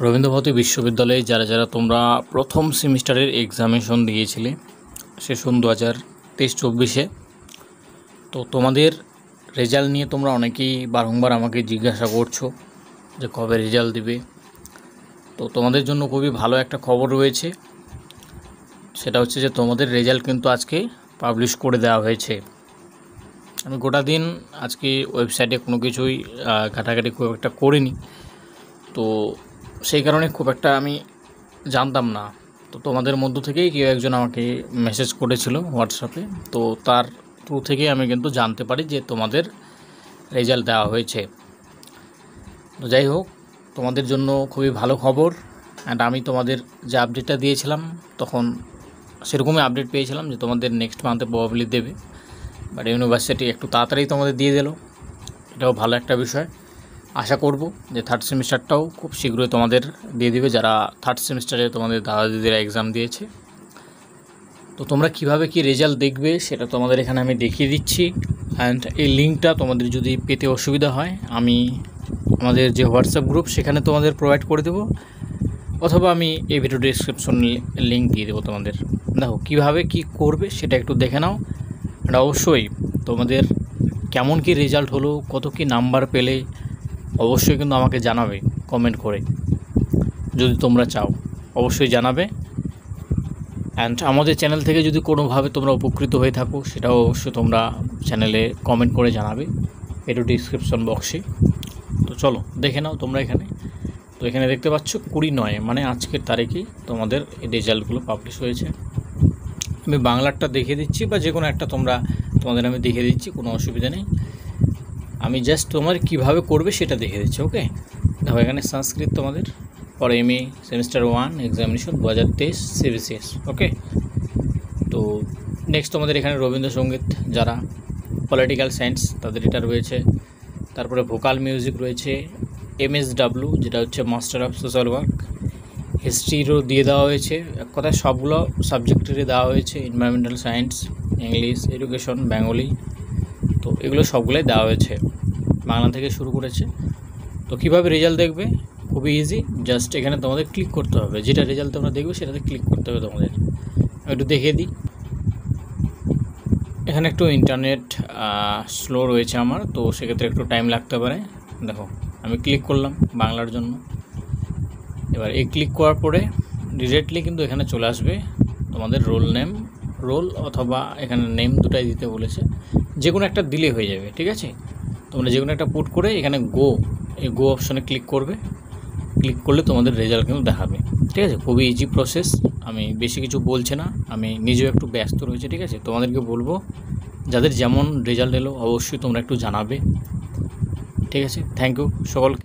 রবীন্দ্রভারতী বিশ্ববিদ্যালয়ে যারা তোমরা প্রথম সেমিস্টারের এক্সামিনেশন দিয়েছিলে সেশন 2023-24-এ, তো তোমাদের রেজাল্ট নিয়ে তোমরা অনেকেই বারংবার আমাকে জিজ্ঞাসা করছো যে কবে রেজাল্ট দিবে। তো তোমাদের জন্য খুবই ভালো একটা খবর রয়েছে, সেটা হচ্ছে যে তোমাদের রেজাল্ট কিন্তু আজকে পাবলিশ করে দেওয়া হয়েছে। আমি গোটা দিন আজকে ওয়েবসাইটে কোনো কিছুই ঘাটাঘাটি খুব একটা করিনি, তো সেই কারণে খুব একটা আমি জানতাম না। তো তোমাদের মধ্য থেকেই কেউ একজন আমাকে মেসেজ করেছিল হোয়াটসঅ্যাপে, তো তার থ্রু থেকেই আমি কিন্তু জানতে পারি যে তোমাদের রেজাল্ট দেওয়া হয়েছে। তো যাই হোক, তোমাদের জন্য খুবই ভালো খবর। অ্যান্ড আমি তোমাদের যে আপডেটটা দিয়েছিলাম তখন সেরকমই আপডেট পেয়েছিলাম যে তোমাদের নেক্সট মান্থে প্রবাবলি দেবে, বাট ইউনিভার্সিটি একটু তাড়াতাড়ি তোমাদের দিয়ে দিল। এটাও ভালো একটা বিষয়। আশা করব যে থার্ড সেমিস্টারটাও খুব শীঘ্রই তোমাদের দিয়ে দিবে, যারা থার্ড সেমিস্টারে তোমাদের দাদা দিদিরা এক্সাম দিয়েছে। তো তোমরা কিভাবে কি রেজাল্ট দেখবে সেটা তোমাদের এখানে আমি দেখিয়ে দিচ্ছি। অ্যান্ড এই লিঙ্কটা তোমাদের যদি পেতে অসুবিধা হয়, আমি আমাদের যে হোয়াটসঅ্যাপ গ্রুপ সেখানে তোমাদের প্রোভাইড করে দেবো, অথবা আমি এই ভিডিও ডিসক্রিপশনে লিঙ্ক দিয়ে দেবো তোমাদের। দেখো কীভাবে কি করবে সেটা একটু দেখে নাও। আর অবশ্যই তোমাদের কেমন কি রেজাল্ট হলো, কত কি নাম্বার পেলে, অবশ্যই কিন্তু আমাকে জানাবে কমেন্ট করে। যদি তোমরা চাও অবশ্যই জানাবে। অ্যান্ড আমাদের চ্যানেল থেকে যদি কোনোভাবে তোমরা উপকৃত হয়ে থাকো সেটাও অবশ্যই তোমরা চ্যানেলে কমেন্ট করে জানাবে ভিডিও ডিসক্রিপশন বক্সে। তো চলো দেখে নাও তোমরা এখানে। তো এখানে দেখতে পাচ্ছ 20/9 মানে আজকের তারিখেই তোমাদের এই রেজাল্টগুলো পাবলিশ হয়েছে। আমি বাংলারটা দেখিয়ে দিচ্ছি, বা যে কোনো একটা তোমাদের আমি দেখিয়ে দিচ্ছি, কোনো অসুবিধা নেই। আমি জাস্ট তোমার কিভাবে করবে সেটা দেখে দিচ্ছি। ওকে, দেখো এখানে সংস্কৃত তোমাদের for MA semester 1 examination 2023 CBCS। ওকে, তো নেক্সট তোমাদের এখানে রবীন্দ্রসঙ্গীত, যারা পলিটিক্যাল সায়েন্স তাদের এটা রয়েছে। তারপরে ভোকাল মিউজিক রয়েছে, MSW যেটা হচ্ছে মাস্টার অফ সোশ্যাল ওয়ার্ক। হিস্ট্রিরও দিয়ে দেওয়া হয়েছে, এক কথায় সবগুলো সাবজেক্টেরই দেওয়া হয়েছে। Environmental science, English, education, Bengali, তো এগুলো সবগুলোই দেওয়া হয়েছে, বাংলা থেকে শুরু করেছে। তো কীভাবে রেজাল্ট দেখবে, খুবই ইজি। জাস্ট এখানে তোমাদের ক্লিক করতে হবে, যেটা রেজাল্ট তোমরা দেখবে সেটাতে ক্লিক করতে হবে তোমাদের। আমি একটু দেখিয়ে দিই। এখানে একটু ইন্টারনেট স্লো রয়েছে আমার, তো সেক্ষেত্রে একটু টাইম লাগতে পারে। দেখো আমি ক্লিক করলাম বাংলার জন্য। এবার এই ক্লিক করার পরে ডিরেক্টলি কিন্তু এখানে চলে আসবে তোমাদের রোল অথবা এখানে নেম দুটাই দিতে বলেছে, যে কোনো একটা দিলে হয়ে যাবে। ঠিক আছে, তোমরা যে কোনো একটা পুট করে এখানে এই গো অপশানে ক্লিক করবে। ক্লিক করলে তোমাদের রেজাল্ট কিন্তু দেখাবে। ঠিক আছে, খুবই ইজি প্রসেস। আমি বেশি কিছু বলছি না, আমি নিজেও একটু ব্যস্ত রয়েছে। ঠিক আছে, তোমাদেরকে বলবো যাদের যেমন রেজাল্ট এলো অবশ্যই তোমরা একটু জানাবে। ঠিক আছে, থ্যাংক ইউ সকলকে।